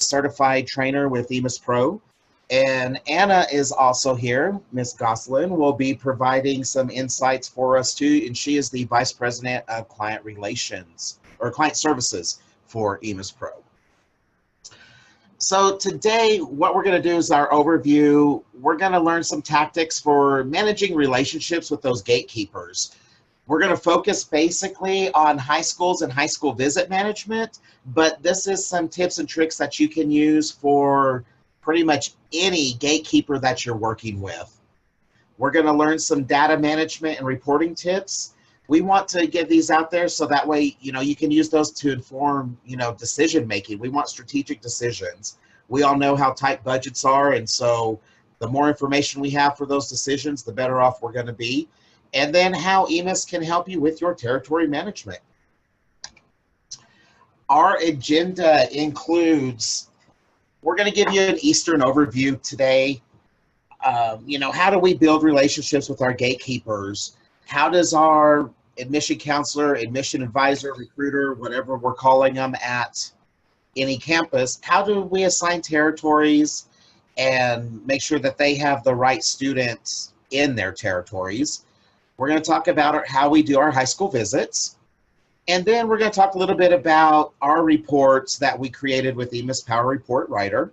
certified trainer with EMAS Pro. And Anna is also here. Ms. Goslin will be providing some insights for us too, and she is the Vice President of Client Relations, or Client Services for EMAS Pro. So today, what we're going to do is our overview. We're going to learn some tactics for managing relationships with those gatekeepers. We're going to focus basically on high schools and high school visit management, but this is some tips and tricks that you can use for pretty much any gatekeeper that you're working with. We're going to learn some data management and reporting tips. We want to get these out there so that way, you can use those to inform, decision making. We want strategic decisions. We all know how tight budgets are, and so the more information we have for those decisions, the better off we're going to be. And then how EMAS can help you with your territory management. Our agenda includes, we're going to give you an Eastern overview today. How do we build relationships with our gatekeepers? How does our admission counselor, admission advisor, recruiter, whatever we're calling them at any campus, how do we assign territories and make sure that they have the right students in their territories? We're going to talk about how we do our high school visits. And then we're going to talk a little bit about our reports that we created with EMAS Power Report Writer.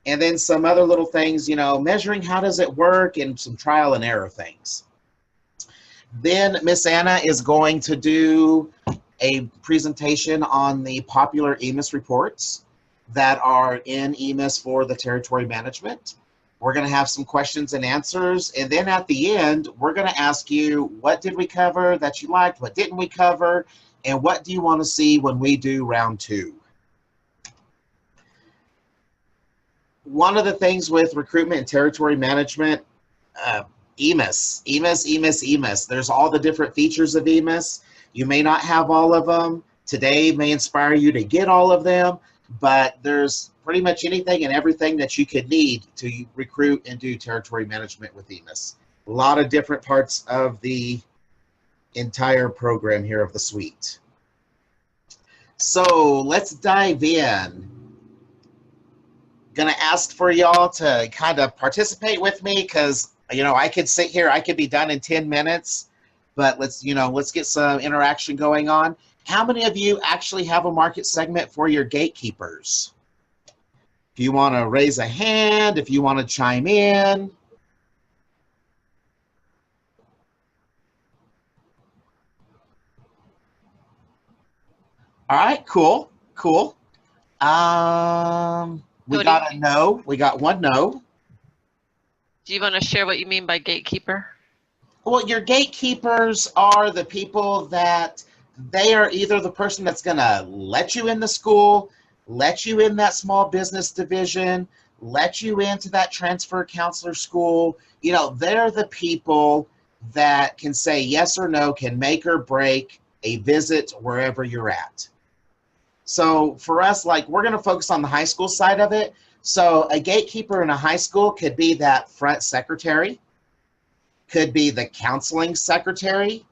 And then some other little things, measuring how does it work and some trial and error things. Then Miss Anna is going to do a presentation on the popular EMAS reports that are in EMAS for the territory management. We're going to have some questions and answers, and then at the end, we're going to ask you, what did we cover that you liked, what didn't we cover, and what do you want to see when we do round 2? One of the things with recruitment and territory management, EMAS. There's all the different features of EMAS. You may not have all of them. Today may inspire you to get all of them, but there's pretty much anything and everything that you could need to recruit and do territory management with EMAS. A lot of different parts of the entire program here of the suite. So let's dive in. Gonna ask for y'all to kind of participate with me because, I could sit here, I could be done in 10 minutes, but let's get some interaction going on. How many of you actually have a market segment for your gatekeepers? If you want to raise a hand, if you want to chime in. All right, cool. We got a no. We got one no. Do you want to share what you mean by gatekeeper? Well, your gatekeepers are the people that they are either the person that's going to let you in the school, let you in that small business division, let you into that transfer counselor school. They're the people that can say yes or no, can make or break a visit wherever you're at. So for us, we're going to focus on the high school side of it. So a gatekeeper in a high school could be that front secretary, could be the counseling secretary,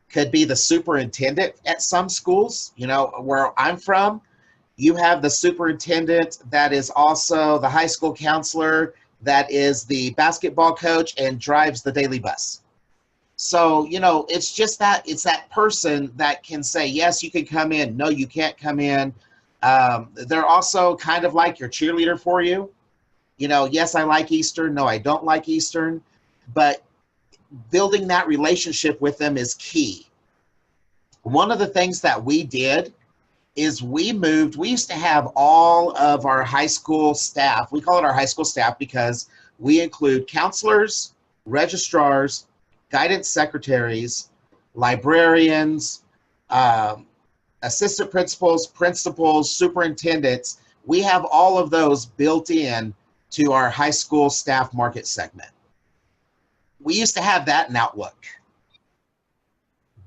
could be the superintendent at some schools. Where I'm from, you have the superintendent that is also the high school counselor, that is the basketball coach and drives the daily bus. So, it's just that, it's that person that can say, yes, you can come in, no, you can't come in. They're also kind of like your cheerleader for you. Yes, I like Eastern, no, I don't like Eastern, but building that relationship with them is key. One of the things that we did is we used to have all of our high school staff, we call it our high school staff because we include counselors, registrars, guidance secretaries, librarians, assistant principals, superintendents. We have all of those built in to our high school staff market segment. We used to have that in Outlook.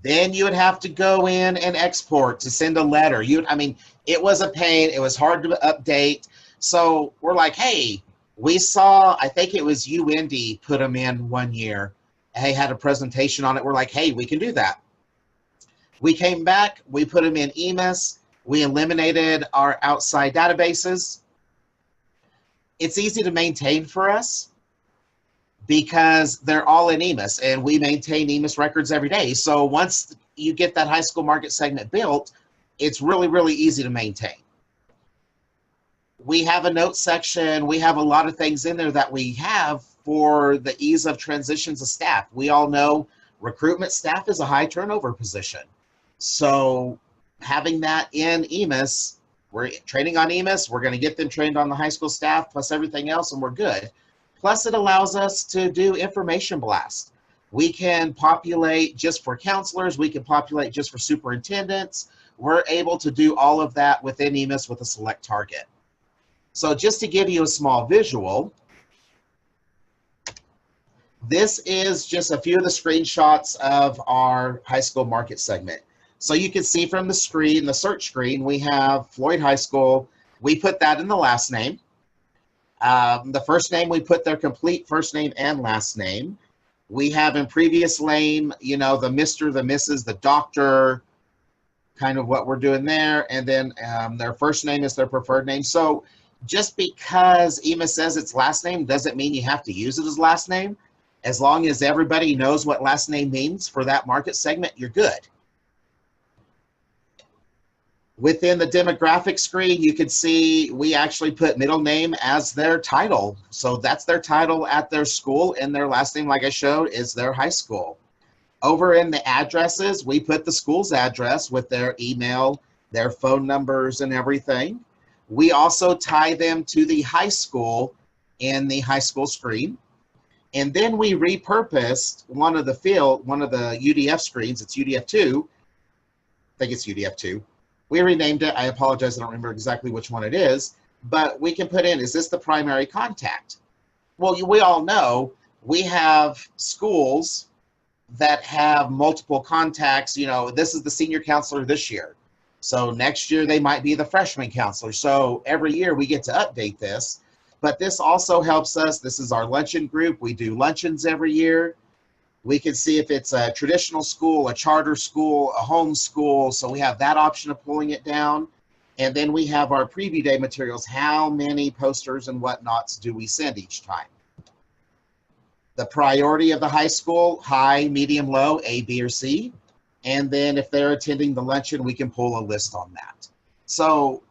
Then you would have to go in and export to send a letter. It was a pain. It was hard to update. So we're like, hey, we saw, I think it was you, Wendy, put them in one year. Hey, had a presentation on it. We're like, hey, we can do that. We came back, we put them in EMAS, we eliminated our outside databases, It's easy to maintain for us because they're all in EMAS, and we maintain EMAS records every day. So once you get that high school market segment built, it's really, really easy to maintain. We have a note section. We have a lot of things in there that we have for the ease of transitions of staff. We all know recruitment staff is a high turnover position. So having that in EMAS, we're training on EMAS, we're going to get them trained on the high school staff plus everything else, and we're good. Plus, it allows us to do information blast. We can populate just for counselors. We can populate just for superintendents. We're able to do all of that within EMAS with a select target. So just to give you a small visual, this is just a few of the screenshots of our high school market segment. So you can see from the screen, the search screen, we have Floyd High School. We put that in the last name. The first name, we put their complete first name and last name. We have in previous name, you know, the Mr., the Mrs., the doctor, kind of what we're doing there. And then their first name is their preferred name. So just because EMAS says it's last name doesn't mean you have to use it as last name. As long as everybody knows what last name means for that market segment, you're good. Within the demographic screen, you can see we actually put middle name as their title. So that's their title at their school, and their last name, like I showed, is their high school. Over in the addresses, we put the school's address with their email, their phone numbers, and everything. We also tie them to the high school in the high school screen. And then we repurposed one of the UDF screens. It's UDF2. I think it's UDF2. We renamed it. I apologize, I don't remember exactly which one it is. But we can put in, is this the primary contact? Well, we all know we have schools that have multiple contacts. You know, this is the senior counselor this year. So next year they might be the freshman counselor. So every year we get to update this. But this also helps us. This is our luncheon group. We do luncheons every year. We can see if it's a traditional school, a charter school, a home school. So we have that option of pulling it down. And then we have our preview day materials. How many posters and whatnots do we send each time? The priority of the high school, high, medium, low, A, B, or C. And then if they're attending the luncheon, we can pull a list on that. So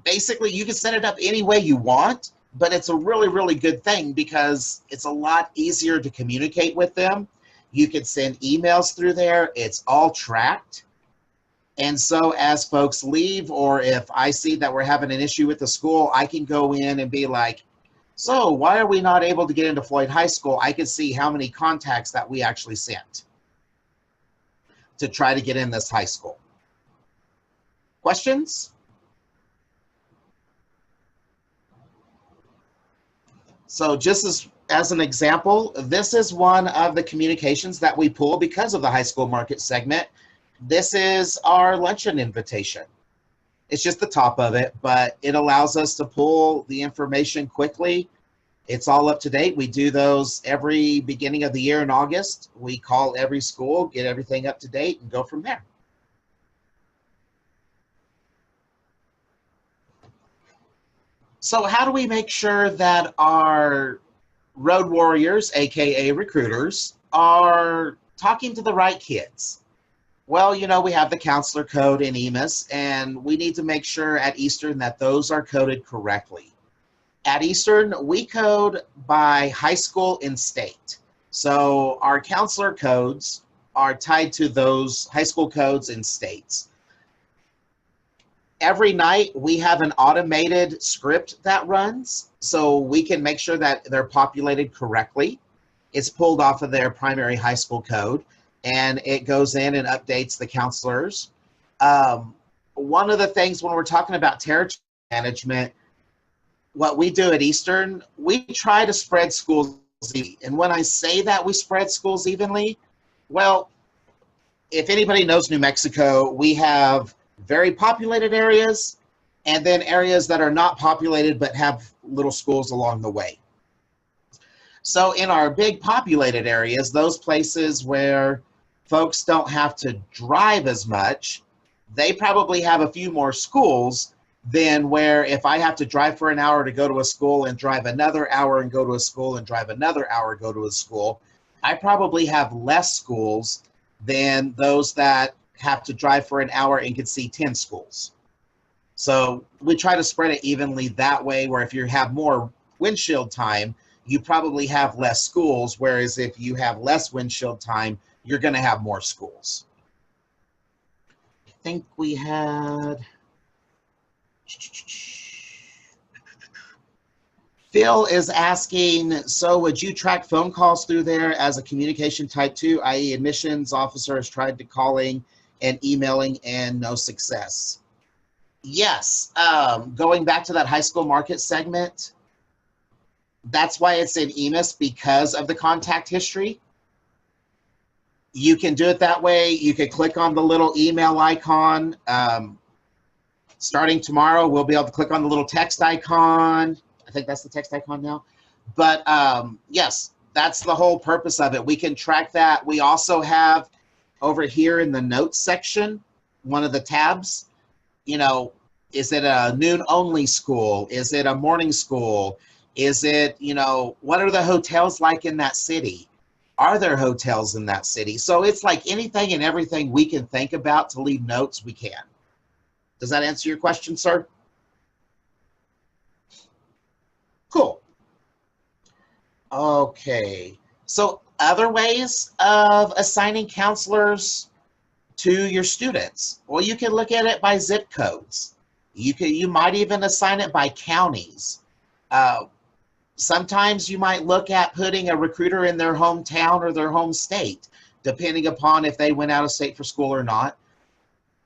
basically, you can set it up any way you want, but it's a really, really good thing because it's a lot easier to communicate with them. You can send emails through there. It's all tracked. And so as folks leave, or if I see that we're having an issue with the school, I can go in and be like, so why are we not able to get into Floyd High School? I can see how many contacts that we actually sent to try to get in this high school. Questions? So just as an example, this is one of the communications that we pull because of the high school market segment. This is our luncheon invitation. It's just the top of it, but it allows us to pull the information quickly. It's all up to date. We do those every beginning of the year in August. We call every school, get everything up to date, and go from there. So how do we make sure that our road warriors, AKA recruiters, are talking to the right kids? Well, you know, we have the counselor code in EMAS, and we need to make sure at Eastern that those are coded correctly. At Eastern, we code by high school and state. So our counselor codes are tied to those high school codes and states. Every night we have an automated script that runs, so we can make sure that they're populated correctly. It's pulled off of their primary high school code, and it goes in and updates the counselors. One of the things when we're talking about territory management, what we do at Eastern, we try to spread schools evenly. And when I say that we spread schools evenly, well, if anybody knows New Mexico, we have very populated areas, and then areas that are not populated but have little schools along the way. So in our big populated areas, those places where folks don't have to drive as much, they probably have a few more schools, than where if I have to drive for an hour to go to a school and drive another hour and go to a school and drive another hour go to a school, I probably have less schools than those that have to drive for an hour and can see 10 schools. So we try to spread it evenly that way, where if you have more windshield time, you probably have less schools, whereas if you have less windshield time, you're going to have more schools. I think we had... Phil is asking, so would you track phone calls through there as a communication type 2, i.e. admissions officer has tried to calling and emailing and no success? Yes, going back to that high school market segment, that's why it's in EMAS, because of the contact history. You can do it that way. You can click on the little email icon. Starting tomorrow, we'll be able to click on the little text icon. I think that's the text icon now. But yes, that's the whole purpose of it. We can track that. We also have over here in the notes section, one of the tabs, you know, is it a noon only school? Is it a morning school? Is it, you know, what are the hotels like in that city? Are there hotels in that city? So it's like anything and everything we can think about to leave notes, we can. Does that answer your question, sir? Cool. Okay. So other ways of assigning counselors to your students. Well, you can look at it by zip codes. You might even assign it by counties. Sometimes you might look at putting a recruiter in their hometown or their home state, depending upon if they went out of state for school or not.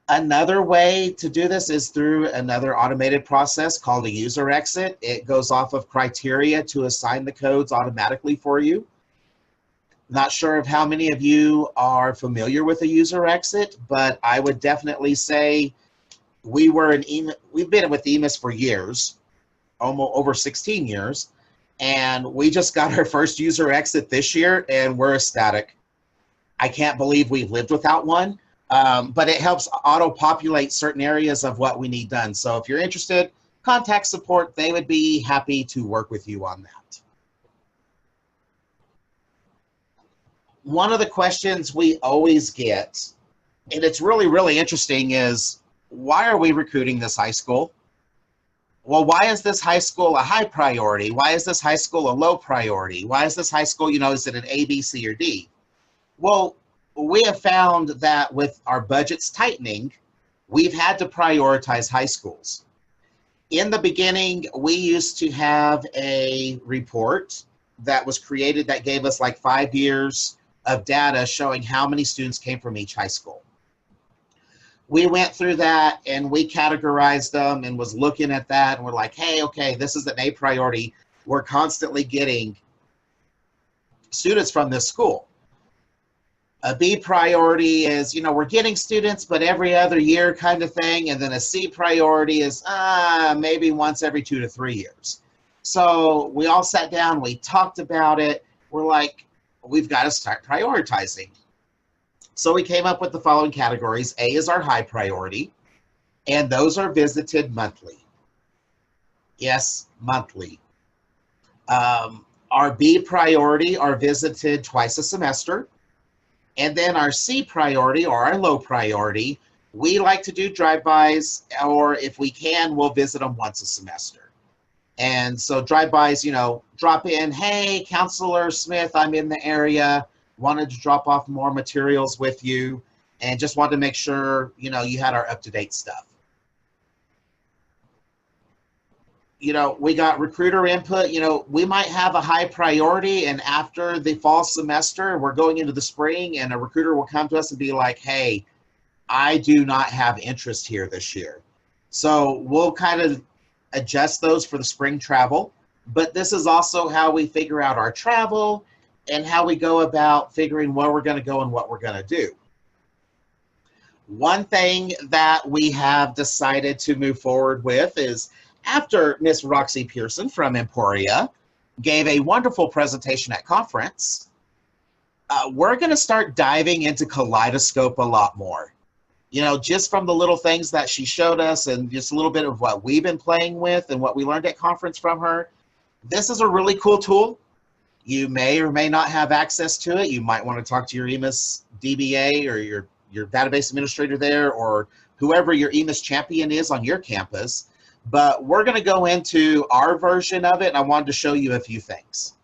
Another way to do this is through another automated process called a user exit. It goes off of criteria to assign the codes automatically for you. Not sure of how many of you are familiar with a user exit, but I would definitely say we've been with EMAS for years, almost over 16 years, and we just got our first user exit this year, and we're ecstatic. I can't believe we've lived without one. But it helps auto-populate certain areas of what we need done. So if you're interested, contact support. They would be happy to work with you on that. One of the questions we always get, and it's really, really interesting, is why are we recruiting this high school? Well, why is this high school a high priority? Why is this high school a low priority? Why is this high school, you know, is it an A, B, C, or D? Well, we have found that with our budgets tightening, we've had to prioritize high schools. In the beginning, we used to have a report that was created that gave us like 5 years of data showing how many students came from each high school. We went through that and we categorized them and was looking at that and we're like, hey, okay, this is an A priority. We're constantly getting students from this school. A B priority is, you know, we're getting students, but every other year kind of thing. And then a C priority is maybe once every 2 to 3 years. So we all sat down, we talked about it. We're like, we've got to start prioritizing. So we came up with the following categories. A is our high priority, and those are visited monthly. Yes, monthly. Our B priority are visited twice a semester. And then our C priority, or our low priority, we like to do drive-bys, or if we can, we'll visit them once a semester. And so drive-bys, you know, drop in, hey, Counselor Smith, I'm in the area, wanted to drop off more materials with you, and just wanted to make sure, you know, you had our up-to-date stuff. You know, we got recruiter input. You know, we might have a high priority, and after the fall semester, we're going into the spring, and a recruiter will come to us and be like, hey, I do not have interest here this year. So we'll kind of adjust those for the spring travel. But this is also how we figure out our travel and how we go about figuring where we're going to go and what we're going to do. One thing that we have decided to move forward with is, after Miss Roxy Pearson from Emporia gave a wonderful presentation at conference, we're going to start diving into Kaleidoscope a lot more. you know, just from the little things that she showed us and just a little bit of what we've been playing with and what we learned at conference from her, this is a really cool tool. You may or may not have access to it. You might want to talk to your EMAS DBA or your database administrator there, or whoever your EMAS champion is on your campus. But we're going to go into our version of it, and I wanted to show you a few things.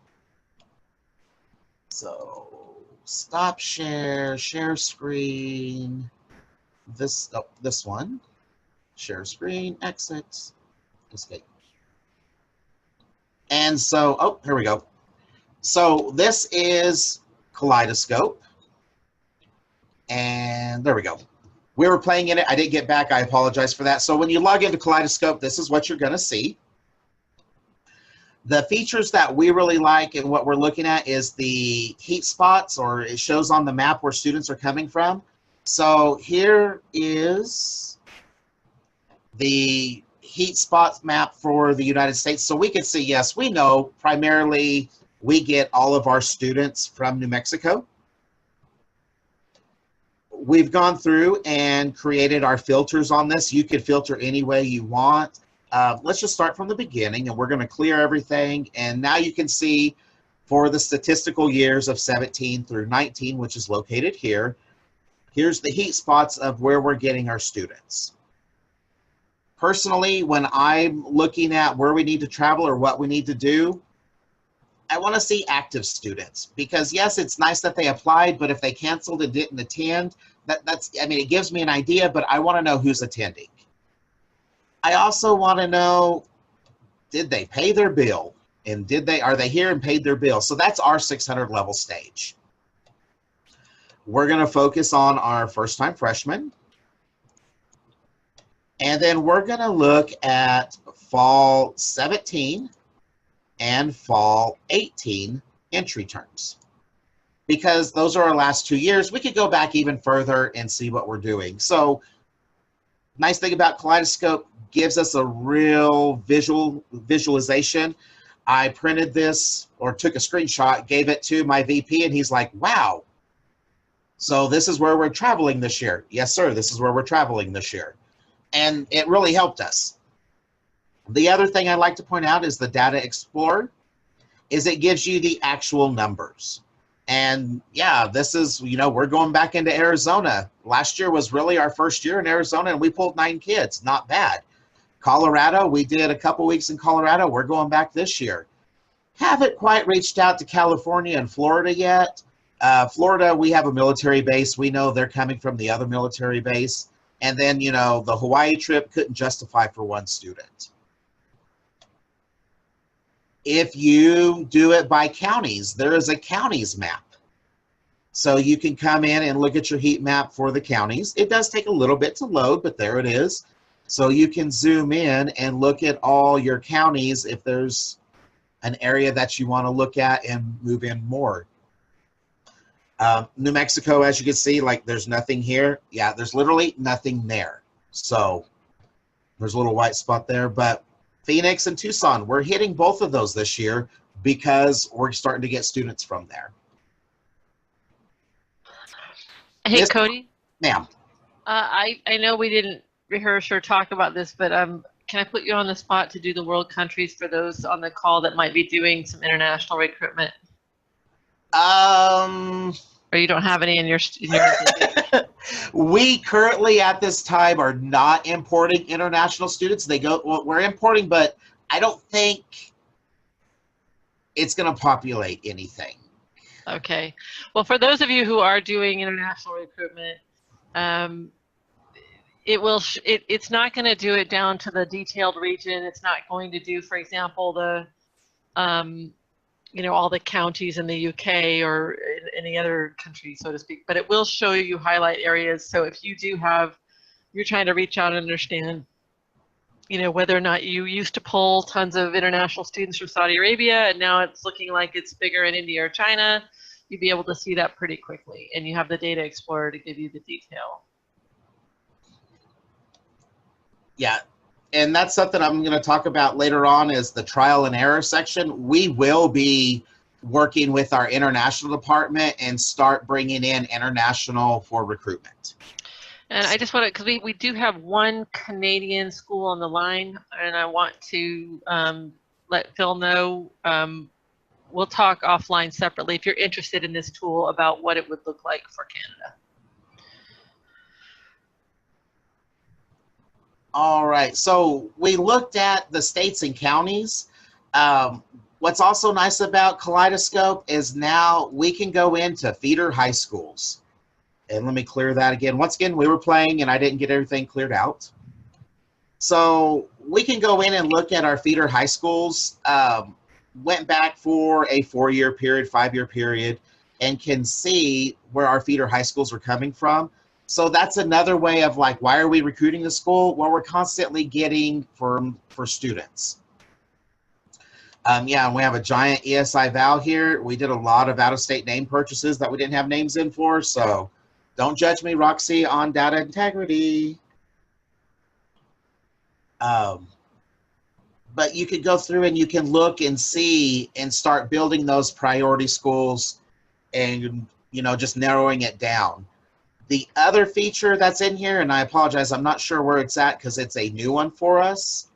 So stop share, share screen, this one, share screen, exit, escape. And so, oh, here we go. So this is Kaleidoscope. And there we go. We were playing in it. I didn't get back. I apologize for that. So when you log into Kaleidoscope, this is what you're going to see. The features that we really like and what we're looking at is the heat spots, or it shows on the map where students are coming from. So here is the heat spots map for the United States. So we can see, yes, we know primarily we get all of our students from New Mexico. We've gone through and created our filters on this. You could filter any way you want. Let's just start from the beginning, and we're going to clear everything. And now you can see for the statistical years of 17 through 19, which is located here, here's the heat spots of where we're getting our students. Personally, when I'm looking at where we need to travel or what we need to do, I want to see active students, because yes, it's nice that they applied, but if they canceled and didn't attend, I mean, it gives me an idea, but I want to know who's attending. I also want to know, did they pay their bill? And are they here and paid their bill? So that's our 600 level stage. We're going to focus on our first-time freshmen. And then we're going to look at fall 17 and fall 18 entry terms, because those are our last 2 years. We could go back even further and see what we're doing. So nice thing about Kaleidoscope, gives us a real visualization. I printed this or took a screenshot, gave it to my VP, and he's like, wow, so this is where we're traveling this year. Yes, sir, this is where we're traveling this year. And it really helped us. The other thing I'd like to point out is the Data Explorer, is it gives you the actual numbers. And yeah, this is, you know, we're going back into Arizona. Last year was really our first year in Arizona, and we pulled 9 kids. Not bad. Colorado, we did a couple weeks in Colorado. We're going back this year. Haven't quite reached out to California and Florida yet. Florida, we have a military base. We know they're coming from the other military base. And then, you know, the Hawaii trip couldn't justify for 1 student. If you do it by counties, there is a counties map. So you can come in and look at your heat map for the counties. It does take a little bit to load, but there it is. So you can zoom in and look at all your counties if there's an area that you want to look at and move in more. New Mexico, as you can see, like there's nothing here. Yeah, there's literally nothing there. So there's a little white spot there, but Phoenix and Tucson, we're hitting both of those this year because we're starting to get students from there. Hey, Cody. Ma'am. I know we didn't rehearse or talk about this, but can I put you on the spot to do the world countries for those on the call that might be doing some international recruitment? Or you don't have any in your We currently at this time are not importing international students. Well, we're importing, but I don't think it's going to populate anything. Okay. Well, for those of you who are doing international recruitment, it's not going to do it down to the detailed region. It's not going to do, for example, the you know, all the counties in the UK or in any other country, so to speak, but it will show you highlight areas. So if you do have, you're trying to reach out and understand, you know, whether or not you used to pull tons of international students from Saudi Arabia and now it's looking like it's bigger in India or China, you'd be able to see that pretty quickly. And you have the Data Explorer to give you the detail. Yeah. And that's something I'm going to talk about later on, is the trial and error section. We will be working with our international department and start bringing in international for recruitment. And I just want to, because we do have one Canadian school on the line, and I want to let Phil know. We'll talk offline separately if you're interested in this tool about what it would look like for Canada. All right, so we looked at the states and counties. What's also nice about Kaleidoscope is now we can go into feeder high schools. And let me clear that again. Once again, we were playing and I didn't get everything cleared out. So we can go in and look at our feeder high schools, went back for a 4-year period, 5-year period, and can see where our feeder high schools are coming from. So that's another way of like, why are we recruiting the school? Well, we're constantly getting for students. Yeah, and we have a giant ESI val here. We did a lot of out-of-state name purchases that we didn't have names in for, so don't judge me, Roxy, on data integrity. But you could go through and you can look and see and start building those priority schools and, you know, just narrowing it down. The other feature that's in here, and I apologize, I'm not sure where it's at because it's a new one for us.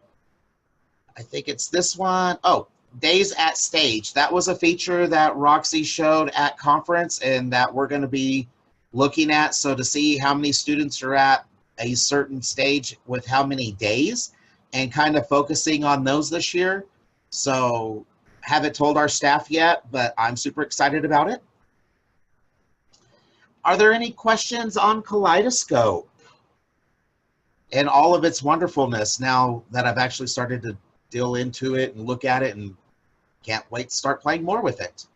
I think it's this one. Oh, Days at Stage. That was a feature that Roxy showed at conference and that we're going to be looking at. So to see how many students are at a certain stage with how many days and kind of focusing on those this year. So haven't told our staff yet, but I'm super excited about it. Are there any questions on Kaleidoscope and all of its wonderfulness now that I've actually started to deal into it and look at it and can't wait to start playing more with it?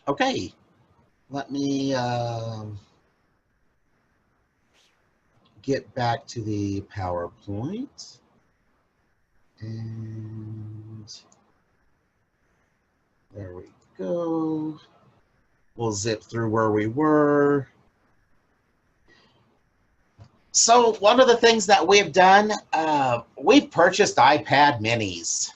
Okay, let me get back to the PowerPoint. And there we go. We'll zip through where we were. So one of the things that we've done, we've purchased iPad minis.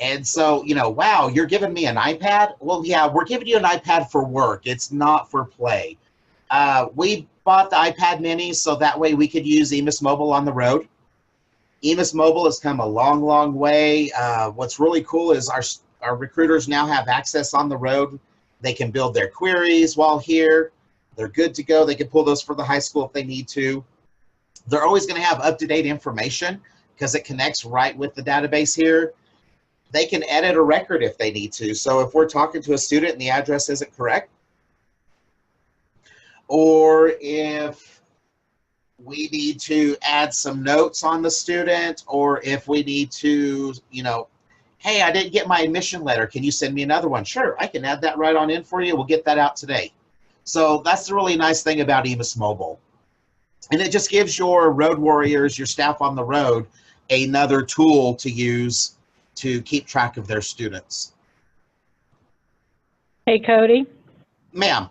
And so, you know, wow, you're giving me an iPad? Well, yeah, we're giving you an iPad for work. It's not for play. We bought the iPad minis so that way we could use EMAS Mobile on the road. EMAS Mobile has come a long, long way. What's really cool is our recruiters now have access on the road. They can build their queries while here. They're good to go. They can pull those for the high school if they need to. They're always going to have up-to-date information because it connects right with the database here. They can edit a record if they need to. So if we're talking to a student and the address isn't correct, or if we need to add some notes on the student, or if we need to, you know, hey, I didn't get my admission letter. Can you send me another one? Sure, I can add that right on in for you. We'll get that out today. So that's the really nice thing about EMAS Mobile. And it just gives your road warriors, your staff on the road, another tool to use to keep track of their students. Hey, Cody. Ma'am.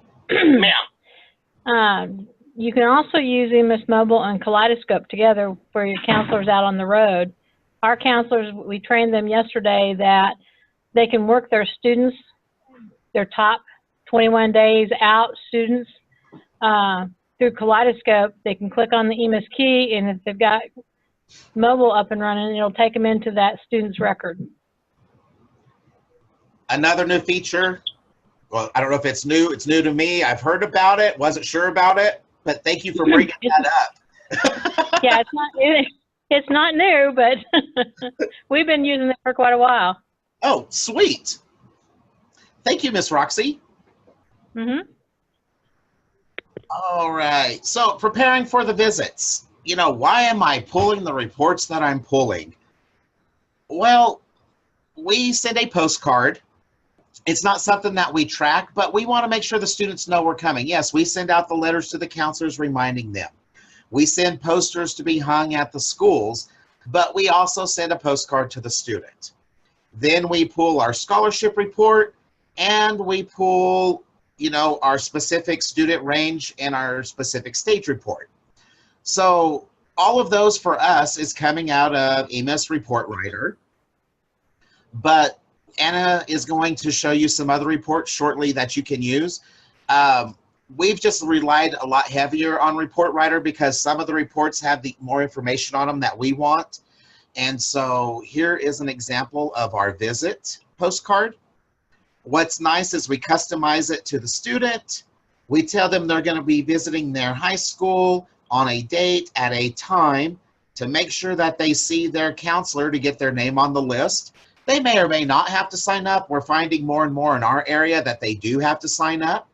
You can also use EMAS Mobile and Kaleidoscope together for your counselors out on the road. Our counselors, we trained them yesterday that they can work their students, their top 21 days out students through Kaleidoscope. They can click on the EMAS key, and if they've got mobile up and running, it'll take them into that student's record. Another new feature. Well, I don't know if it's new. It's new to me. I've heard about it. Wasn't sure about it, but thank you for bringing that up. Yeah, it's not new, but we've been using it for quite a while. Oh, sweet. Thank you, Miss Roxy. Mm-hmm. All right. So preparing for the visits. You know, why am I pulling the reports that I'm pulling? Well, we send a postcard. It's not something that we track, but we want to make sure the students know we're coming. Yes, we send out the letters to the counselors reminding them. We send posters to be hung at the schools, but we also send a postcard to the student. Then we pull our scholarship report, and we pull, you know, our specific student range and our specific stage report. So all of those for us is coming out of EMAS Report Writer. but Anna is going to show you some other reports shortly that you can use. We've just relied a lot heavier on Report Writer because some of the reports have more information on them that we want. And so here is an example of our visit postcard. What's nice is we customize it to the student. We tell them they're going to be visiting their high school on a date at a time to make sure that they see their counselor to get their name on the list. They may or may not have to sign up. We're finding more and more in our area that they do have to sign up.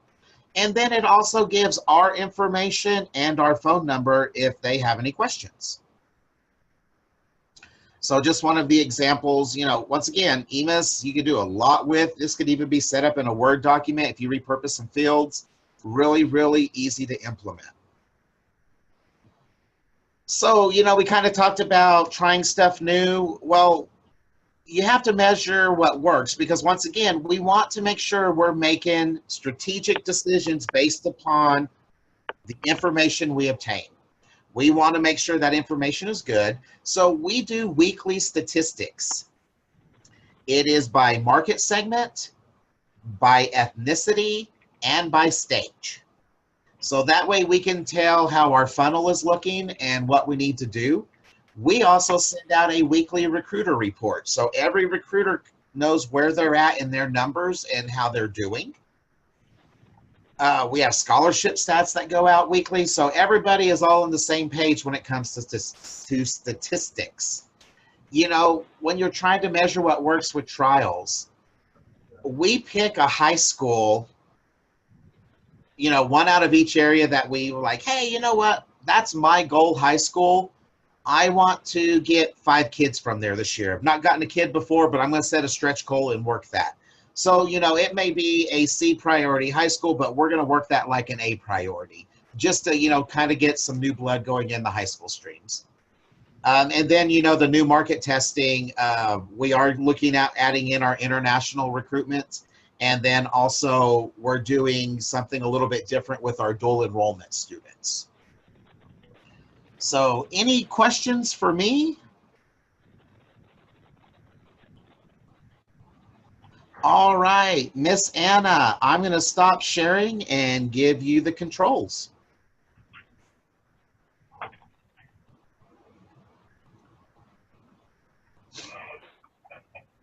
And then it also gives our information and our phone number if they have any questions. So just one of the examples, you know, once again, EMAS, you can do a lot with. This could even be set up in a Word document if you repurpose some fields. Really, really easy to implement. So, you know, we kind of talked about trying stuff new. Well, you have to measure what works because once again, we want to make sure we're making strategic decisions based upon the information we obtain. We want to make sure that information is good. So we do weekly statistics. It is by market segment, by ethnicity, and by stage. So that way we can tell how our funnel is looking and what we need to do. We also send out a weekly recruiter report. So every recruiter knows where they're at in their numbers and how they're doing. We have scholarship stats that go out weekly. So everybody is all on the same page when it comes to statistics. You know, when you're trying to measure what works with trials, we pick a high school, you know, one out of each area that we were like, hey, you know what? That's my goal high school. I want to get 5 kids from there this year. I've not gotten a kid before, but I'm going to set a stretch goal and work that. So, you know, it may be a C priority high school, but we're going to work that like an A priority just to, you know, kind of get some new blood going in the high school streams. And then, you know, the new market testing, we are looking at adding in our international recruitment. And then also we're doing something a little bit different with our dual enrollment students. So any questions for me? All right, Miss Anna, I'm going to stop sharing and give you the controls.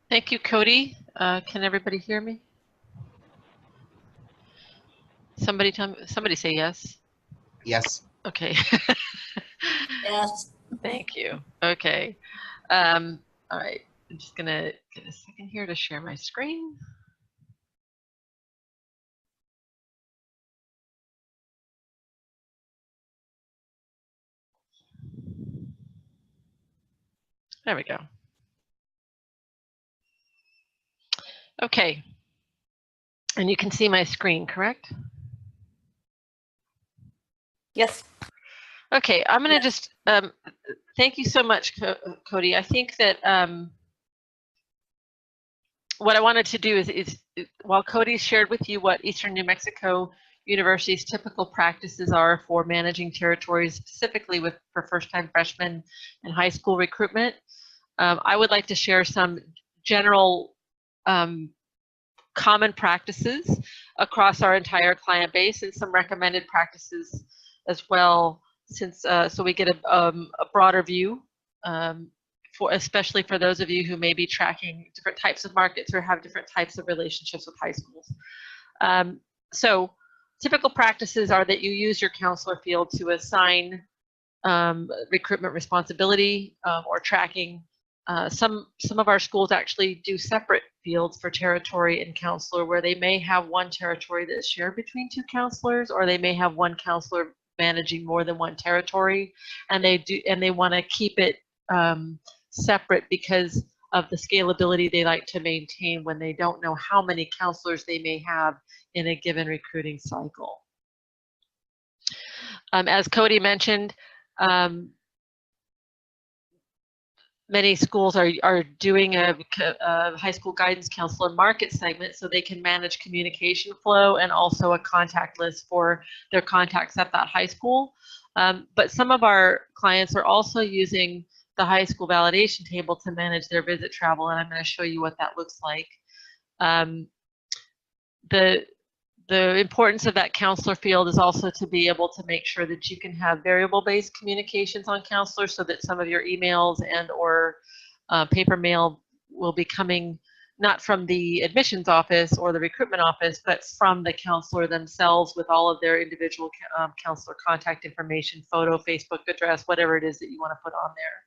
Thank you, Cody. Can everybody hear me? Somebody say yes. Yes. Okay. Yes. Thank you. Okay. All right. I'm just gonna get a second here to share my screen. There we go. Okay. And you can see my screen, correct? Yes. Okay, I'm going to just, thank you so much, Cody. I think that what I wanted to do is while Cody shared with you what Eastern New Mexico University's typical practices are for managing territories, specifically for first-time freshmen and high school recruitment, I would like to share some general common practices across our entire client base and some recommended practices as well, since so we get a broader view, especially for those of you who may be tracking different types of markets or have different types of relationships with high schools. So typical practices are that you use your counselor field to assign recruitment responsibility or tracking. Some of our schools actually do separate fields for territory and counselor, where they may have one territory that's shared between 2 counselors, or they may have one counselor managing more than one territory, and they want to keep it separate because of the scalability they like to maintain when they don't know how many counselors they may have in a given recruiting cycle. As Cody mentioned, many schools are doing a high school guidance counselor market segment so they can manage communication flow and also a contact list for their contacts at that high school. But some of our clients are also using the high school validation table to manage their visit travel, and I'm going to show you what that looks like. The importance of that counselor field is also to be able to make sure that you can have variable-based communications on counselors, so that some of your emails and or paper mail will be coming not from the admissions office or the recruitment office, but from the counselor themselves with all of their individual counselor contact information, photo, Facebook address, whatever it is that you want to put on there.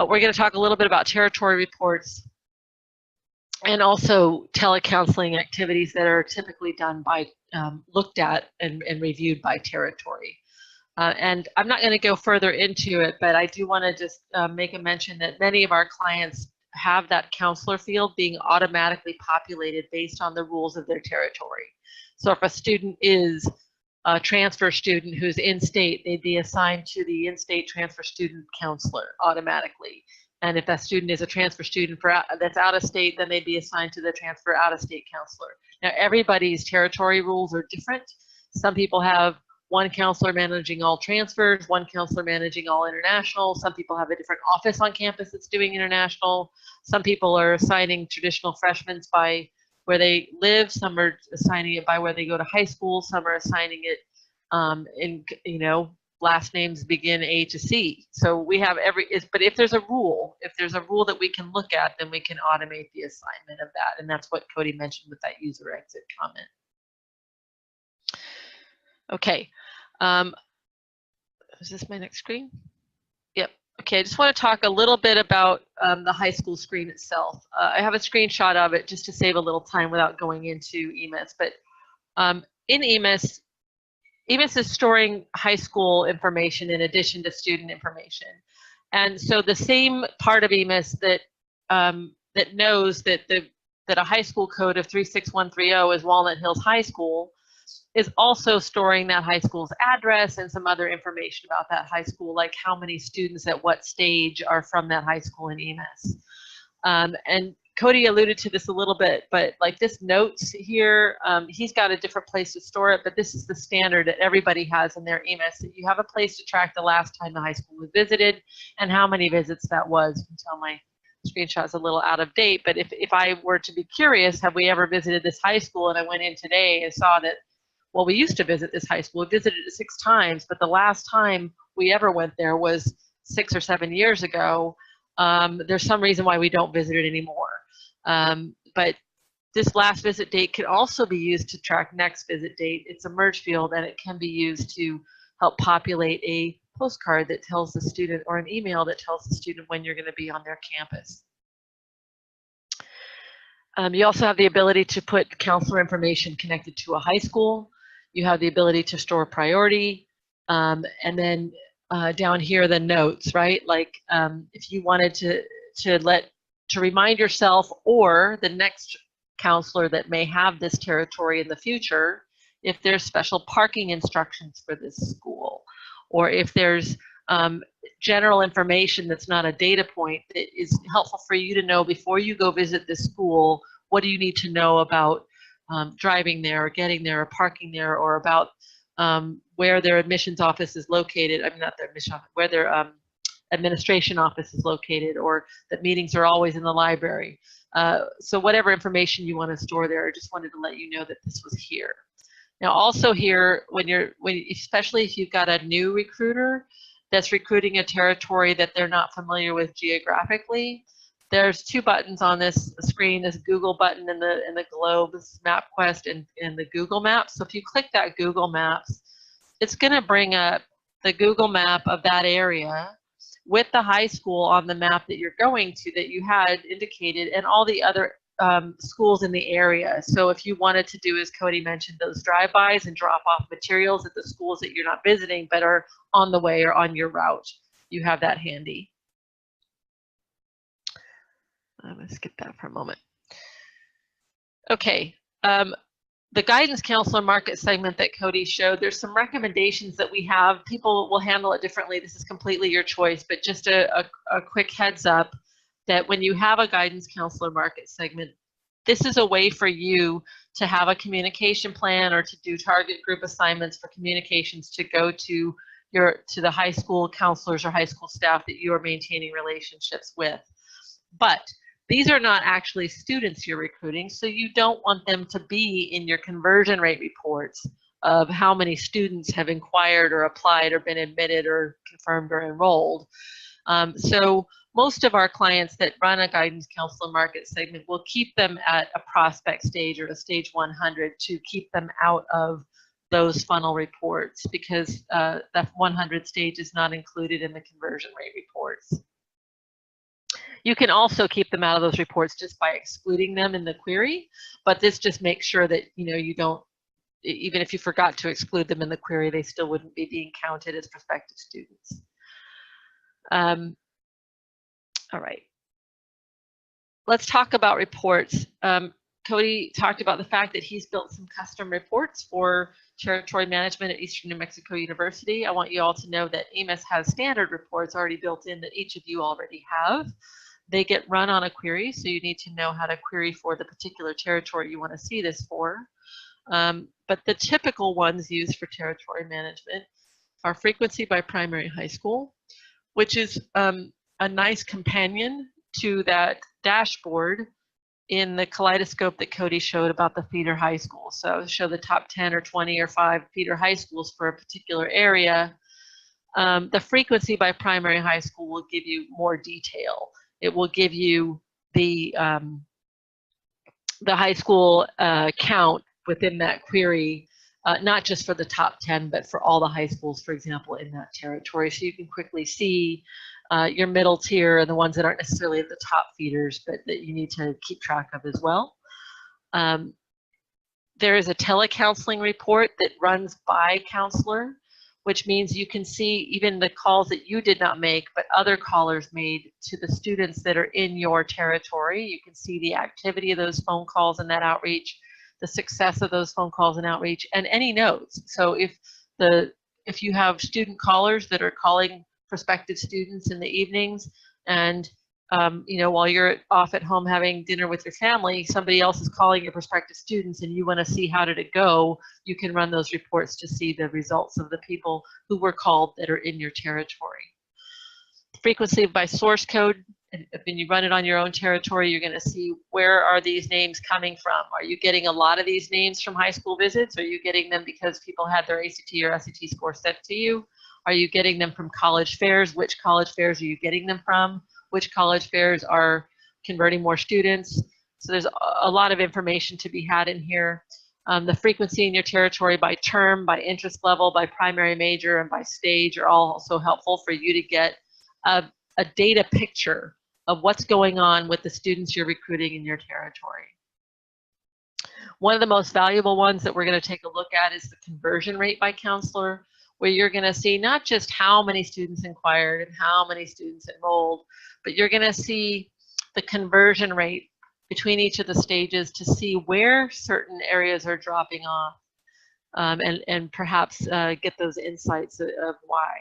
We're going to talk a little bit about territory reports and also telecounseling activities that are typically done by, looked at and reviewed by territory. And I'm not going to go further into it, but I do want to just make a mention that many of our clients have that counselor field being automatically populated based on the rules of their territory. So if a student is a transfer student who's in-state, they'd be assigned to the in-state transfer student counselor automatically. And if that student is a transfer student that's out of state, then they'd be assigned to the transfer out-of-state counselor. Now, everybody's territory rules are different. Some people have one counselor managing all transfers, one counselor managing all international. Some people have a different office on campus that's doing international. Some people are assigning traditional freshmen by where they live. Some are assigning it by where they go to high school. Some are assigning it in, you know, last names begin A to C. So we have but if there's a rule that we can look at, then we can automate the assignment of that. And that's what Cody mentioned with that user exit comment. Okay. Is this my next screen? Yep. Okay, I just want to talk a little bit about the high school screen itself. I have a screenshot of it just to save a little time without going into EMAS. But in EMAS, EMAS is storing high school information in addition to student information. And so the same part of EMAS that that knows that a high school code of 36130 is Walnut Hills High School is also storing that high school's address and some other information about that high school, like how many students at what stage are from that high school in EMAS. And Cody alluded to this a little bit, but like this notes here, he's got a different place to store it, but this is the standard that everybody has in their EMAS, that you have a place to track the last time the high school was visited and how many visits that was. You can tell my screenshot is a little out of date, but if I were to be curious, have we ever visited this high school, and I went in today and saw that, well, we used to visit this high school. We visited it 6 times, but the last time we ever went there was 6 or 7 years ago. There's some reason why we don't visit it anymore. But this last visit date can also be used to track next visit date. It's a merge field, and it can be used to help populate a postcard that tells the student, or an email that tells the student when you're going to be on their campus. You also have the ability to put counselor information connected to a high school. You have the ability to store priority, and then down here the notes, right? Like if you wanted to remind yourself or the next counselor that may have this territory in the future, if there's special parking instructions for this school, or if there's general information that's not a data point that is helpful for you to know before you go visit this school. What do you need to know about driving there, or getting there, or parking there, or about where their admissions office is located? I mean, not their admission office, where their administration office is located, or that meetings are always in the library. So whatever information you want to store there, I just wanted to let you know that this was here. Now, also here, especially if you've got a new recruiter that's recruiting a territory that they're not familiar with geographically, there's 2 buttons on this screen: this Google button and the globe, this MapQuest and the Google Maps. So if you click that Google Maps, it's going to bring up the Google map of that area with the high school on the map that you're going to, that you had indicated, and all the other schools in the area. So if you wanted to do, as Cody mentioned, those drive-bys and drop off materials at the schools that you're not visiting but are on the way or on your route, you have that handy. I'm going to skip that for a moment. Okay, the guidance counselor market segment that Cody showed, there's some recommendations that we have. People will handle it differently. This is completely your choice, but just a quick heads up that when you have a guidance counselor market segment, this is a way for you to have a communication plan or to do target group assignments for communications to go to to the high school counselors or high school staff that you are maintaining relationships with. But these are not actually students you're recruiting, so you don't want them to be in your conversion rate reports of how many students have inquired or applied or been admitted or confirmed or enrolled. So most of our clients that run a guidance counselor market segment will keep them at a prospect stage or a stage 100 to keep them out of those funnel reports, because that 100 stage is not included in the conversion rate reports. You can also keep them out of those reports just by excluding them in the query, but this just makes sure that you don't, even if you forgot to exclude them in the query, they still wouldn't be being counted as prospective students. All right, let's talk about reports. Cody talked about the fact that he's built some custom reports for territory management at Eastern New Mexico University. I want you all to know that EMAS has standard reports already built in that each of you already have. They get run on a query, so you need to know how to query for the particular territory you want to see this for. But the typical ones used for territory management are frequency by primary high school, which is a nice companion to that dashboard in the kaleidoscope that Cody showed about the feeder high school. So show the top 10 or 20 or 5 feeder high schools for a particular area. The frequency by primary high school will give you more detail. It will give you the high school count within that query, not just for the top 10, but for all the high schools, for example, in that territory. So you can quickly see your middle tier and the ones that aren't necessarily at the top feeders, but that you need to keep track of as well. There is a telecounseling report that runs by counselor, which means you can see even the calls that you did not make, but other callers made to the students that are in your territory. You can see the activity of those phone calls and that outreach, the success of those phone calls and outreach, and any notes. So if you have student callers that are calling prospective students in the evenings, and while you're off at home having dinner with your family, somebody else is calling your prospective students and you want to see how did it go, you can run those reports to see the results of the people who were called that are in your territory. Frequency by source code, and when you run it on your own territory, you're going to see where are these names coming from. Are you getting a lot of these names from high school visits? Are you getting them because people had their ACT or SAT score sent to you? Are you getting them from college fairs? Which college fairs are you getting them from? Which college fairs are converting more students? So there's a lot of information to be had in here. The frequency in your territory by term, by interest level, by primary major, and by stage are all also helpful for you to get a data picture of what's going on with the students you're recruiting in your territory. One of the most valuable ones that we're going to take a look at is the conversion rate by counselor, where you're going to see not just how many students inquired and how many students enrolled, but you're going to see the conversion rate between each of the stages to see where certain areas are dropping off, and perhaps get those insights of why.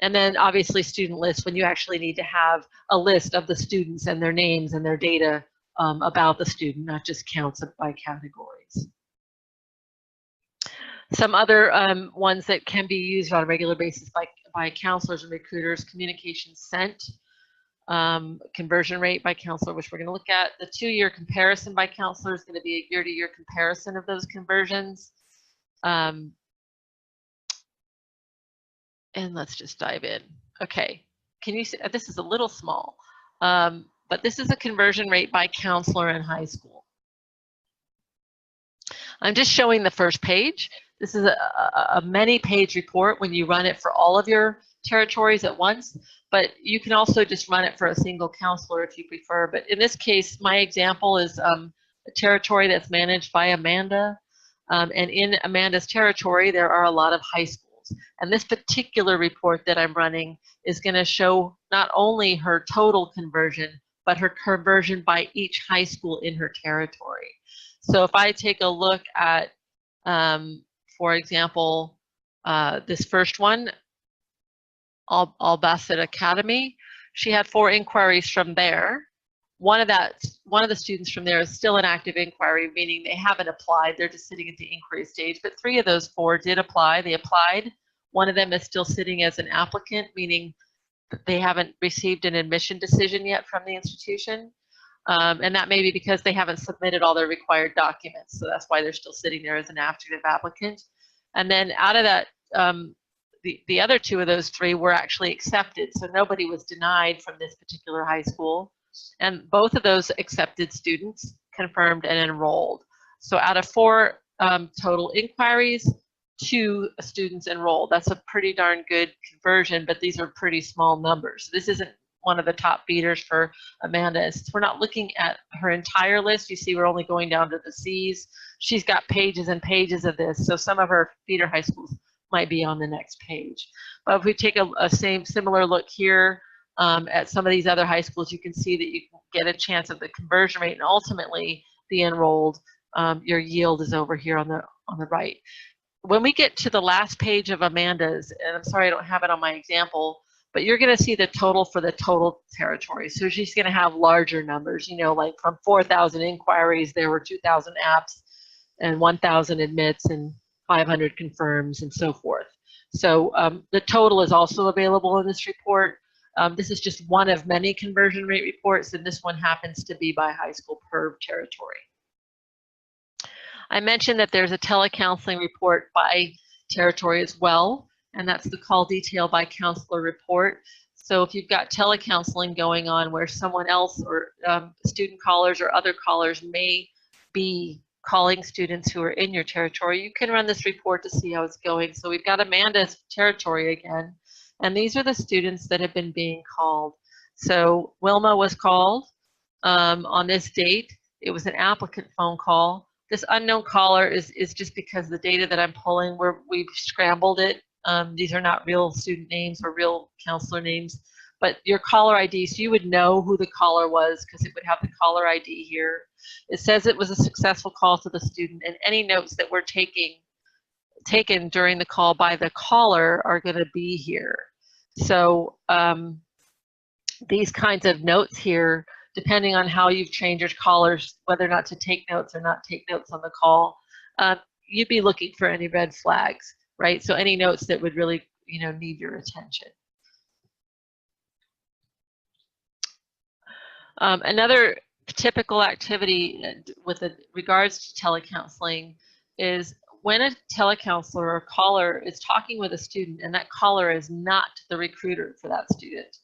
And then obviously student lists, when you actually need to have a list of the students and their names and their data about the student, not just counts by categories. Some other ones that can be used on a regular basis by counselors and recruiters: communication sent, conversion rate by counselor, which we're going to look at. The 2-year comparison by counselor is going to be a year-to-year comparison of those conversions. And let's just dive in. Okay, can you see, this is a little small, but this is a conversion rate by counselor in high school. I'm just showing the first page. This is a many-page report when you run it for all of your territories at once, but you can also just run it for a single counselor if you prefer. But in this case, my example is a territory that's managed by Amanda, and in Amanda's territory, there are a lot of high schools. And this particular report that I'm running is going to show not only her total conversion, but her conversion by each high school in her territory. So if I take a look at, for example, this first one, Albasset Academy, she had 4 inquiries from there. One of the students from there is still an active inquiry, meaning they haven't applied, they're just sitting at the inquiry stage, but 3 of those 4 did apply. They applied, One of them is still sitting as an applicant, meaning they haven't received an admission decision yet from the institution. And that may be because they haven't submitted all their required documents. So that's why they're still sitting there as an active applicant. And then out of that, the other two of those three were actually accepted. So nobody was denied from this particular high school. And both of those accepted students confirmed and enrolled. So out of 4 total inquiries, 2 students enrolled. That's a pretty darn good conversion, but these are pretty small numbers. This isn't one of the top feeders for Amanda. We're not looking at her entire list. You see, we're only going down to the C's. She's got pages and pages of this, so some of her feeder high schools might be on the next page. But if we take a similar look here at some of these other high schools, you can see that you can get a chance of the conversion rate and ultimately the enrolled. Your yield is over here on the right. When we get to the last page of Amanda's, and I'm sorry I don't have it on my example, but you're going to see the total for the total territory. So she's going to have larger numbers, you know, like from 4,000 inquiries, there were 2,000 apps and 1,000 admits and 500 confirms and so forth. So the total is also available in this report. This is just one of many conversion rate reports, and this one happens to be by high school per territory. I mentioned that there's a telecounseling report by territory as well, and that's the call detail by counselor report. So if you've got telecounseling going on where someone else or student callers or other callers may be calling students who are in your territory, you can run this report to see how it's going. So we've got Amanda's territory again, and these are the students that have been being called. So Wilma was called on this date. It was an applicant phone call. This unknown caller is just because the data that I'm pulling, we've scrambled it. These are not real student names or real counselor names, but your caller ID, so you would know who the caller was because it would have the caller ID here. It says it was a successful call to the student, and any notes that were taken during the call by the caller are going to be here. So these kinds of notes here, depending on how you've trained your callers, whether or not to take notes or not take notes on the call, you'd be looking for any red flags, right? So any notes that would really, you know, need your attention. Another typical activity with regards to telecounseling is when a telecounselor or caller is talking with a student and that caller is not the recruiter for that student.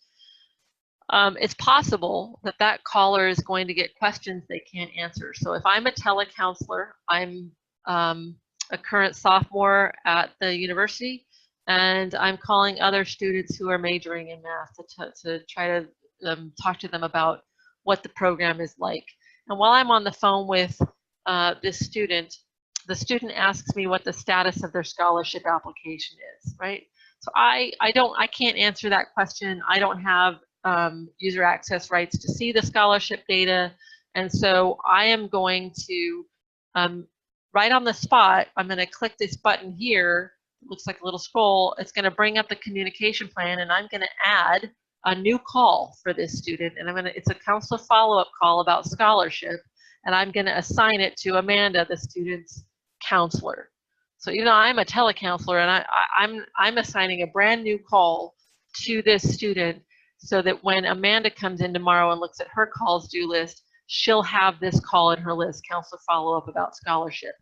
It's possible that that caller is going to get questions they can't answer. So if I'm a telecounselor, I'm a current sophomore at the university, and I'm calling other students who are majoring in math to try to talk to them about what the program is like. And while I'm on the phone with this student, the student asks me what the status of their scholarship application is, right? So I can't answer that question. I don't have user access rights to see the scholarship data. And so I am going to, right on the spot, I'm going to click this button here. It looks like a little scroll. It's going to bring up the communication plan, and I'm going to add a new call for this student. And it's a counselor follow-up call about scholarship, and I'm going to assign it to Amanda, the student's counselor. So, you know, I'm a telecounselor, and I'm assigning a brand new call to this student, so that when Amanda comes in tomorrow and looks at her calls due list, she'll have this call in her list, counselor follow-up about scholarship.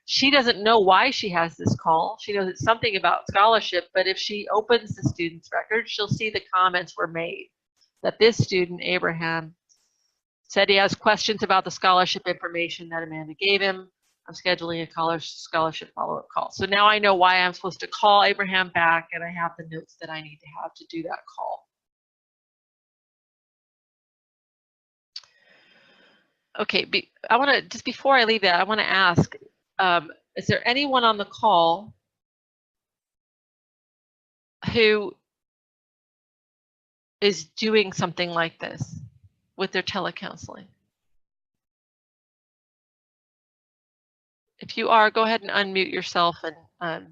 She doesn't know why she has this call. She knows it's something about scholarship, but if she opens the student's record, she'll see the comments were made that this student, Abraham, said he has questions about the scholarship information that Amanda gave him. I'm scheduling a scholarship follow-up call. So now I know why I'm supposed to call Abraham back, and I have the notes that I need to have to do that call. Okay, I want to, just before I leave that, I want to ask, is there anyone on the call who is doing something like this with their telecounseling? If you are, go ahead and unmute yourself and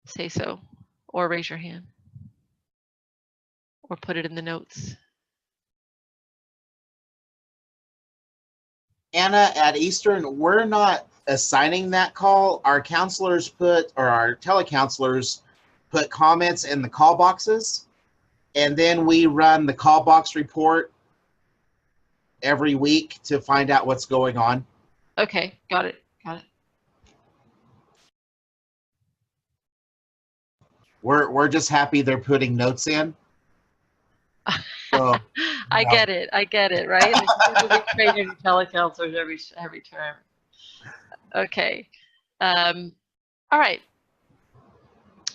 say so, or raise your hand, or put it in the notes. Anna, at Eastern, we're not assigning that call, our counselors put, or our telecounselors put comments in the call boxes, and then we run the call box report every week to find out what's going on. Okay, got it. We're just happy they're putting notes in. So, I get it, right? We train your telecounselors every term. Okay. All right.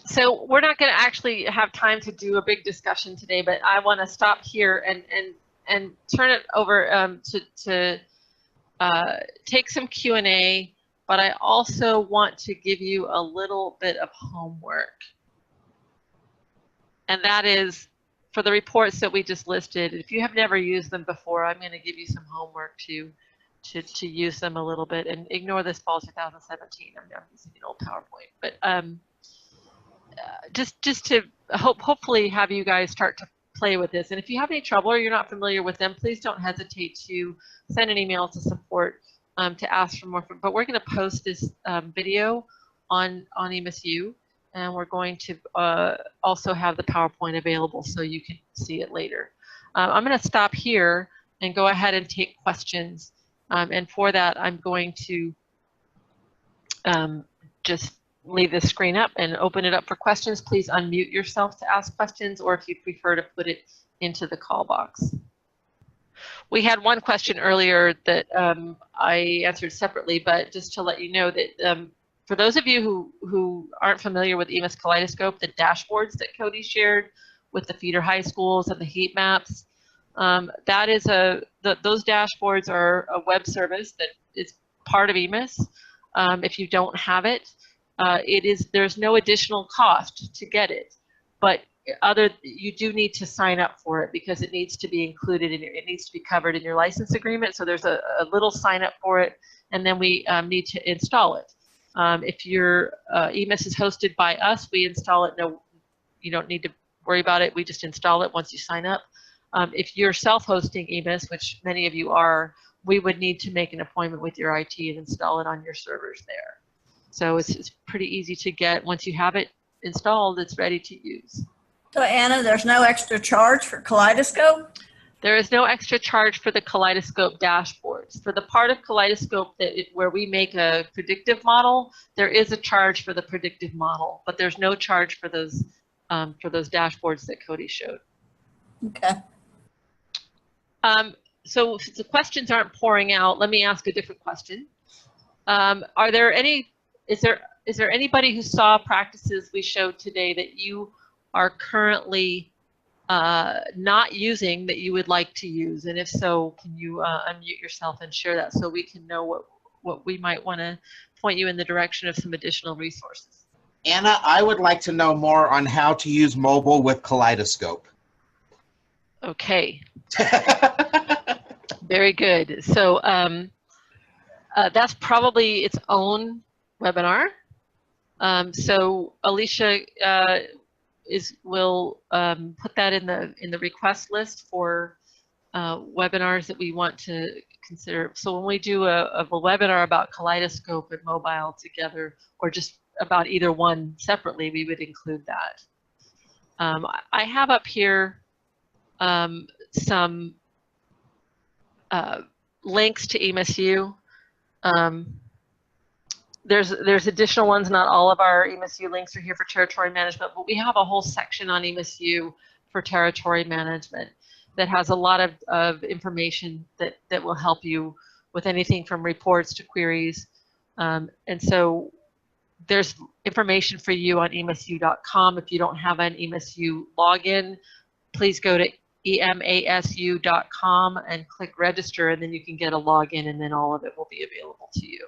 So we're not going to actually have time to do a big discussion today, but I want to stop here and turn it over to take some Q&A, but I also want to give you a little bit of homework. And that is for the reports that we just listed. If you have never used them before, I'm going to give you some homework to use them a little bit, and ignore this fall 2017. I'm using an old PowerPoint, but just to hopefully have you guys start to play with this. And if you have any trouble or you're not familiar with them, please don't hesitate to send an email to support to ask for more. But we're going to post this video on EMASU, and we're going to also have the PowerPoint available so you can see it later. I'm going to stop here and go ahead and take questions. And for that, I'm going to just leave the screen up and open it up for questions. Please unmute yourself to ask questions, or if you prefer to put it into the call box. We had one question earlier that I answered separately, but just to let you know that for those of you who aren't familiar with EMAS Kaleidoscope, the dashboards that Cody shared with the feeder high schools and the heat maps, that is those dashboards are a web service that is part of EMAS. If you don't have it, there's no additional cost to get it, but you do need to sign up for it because it needs to be included in it needs to be covered in your license agreement. So there's a little sign up for it, and then we need to install it. If your EMAS is hosted by us, we install it. No, you don't need to worry about it. We just install it once you sign up. If you're self-hosting EMAS, which many of you are, we would need to make an appointment with your IT and install it on your servers there. So it's pretty easy to get. Once you have it installed, it's ready to use. So Anna, there's no extra charge for Kaleidoscope? There is no extra charge for the Kaleidoscope dashboards. For the part of Kaleidoscope where we make a predictive model, there is a charge for the predictive model, but there's no charge for those dashboards that Cody showed. Okay. So if the questions aren't pouring out, let me ask a different question. Is there anybody who saw practices we showed today that you are currently not using that you would like to use? And if so, can you unmute yourself and share that so we can know what we might want to point you in the direction of some additional resources? Anna, I would like to know more on how to use mobile with Kaleidoscope. Okay. Very good. So that's probably its own webinar. So Alicia will put that in the request list for webinars that we want to consider. So when we do a webinar about Kaleidoscope and mobile together, or just about either one separately, we would include that. I have up here some links to EMASU. There's additional ones. Not all of our EMASU links are here for territory management, but we have a whole section on EMASU for territory management that has a lot of information that will help you with anything from reports to queries. And so there's information for you on emasu.com. If you don't have an EMASU login, please go to emasu.com and click register, and then you can get a login, and then all of it will be available to you.